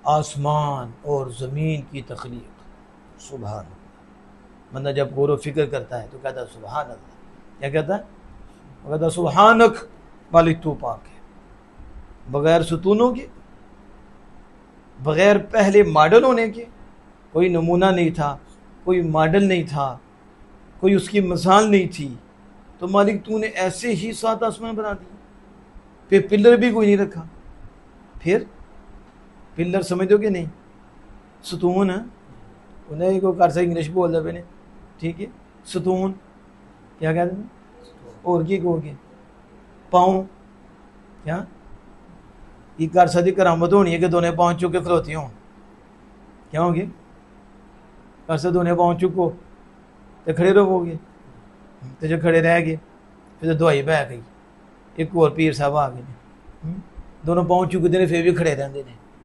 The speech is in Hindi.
आसमान और ज़मीन की तख्लीक। सुभान अल्लाह। बंदा जब गौर व फिक्र करता है तो कहता है सुभान अल्लाह। क्या कहता है? वो कहता है सुभानक, मालिक तू पाक है। बग़ैर सुतूनों के, बग़ैर पहले मॉडल होने के, कोई नमूना नहीं था, कोई मॉडल नहीं था, कोई उसकी मिसाल नहीं थी, तो मालिक तूने ऐसे ही 7 आसमान बना दिए, फिर पिलर भी कोई नहीं रखा। फिर पिलर समझ दो कि नहीं? सतून है उन्हें को कर सा इंग्लिश बोल दे ने, ठीक है। सतून क्या कहते हैं? और की कहोगे? पाँव। क्या ये कर सकती करामत होनी है कि दोनों पाँव चुक के खलोती हों? क्या होगी? कर सकते दोनों पाँव चुको तो खड़े रहोगे, तो जो खड़े रह गए फिर तो दवाई बह गई। एक और पीर साहब आ गए, दोनों पाँव चुकते हैं फिर भी खड़े रहते हैं।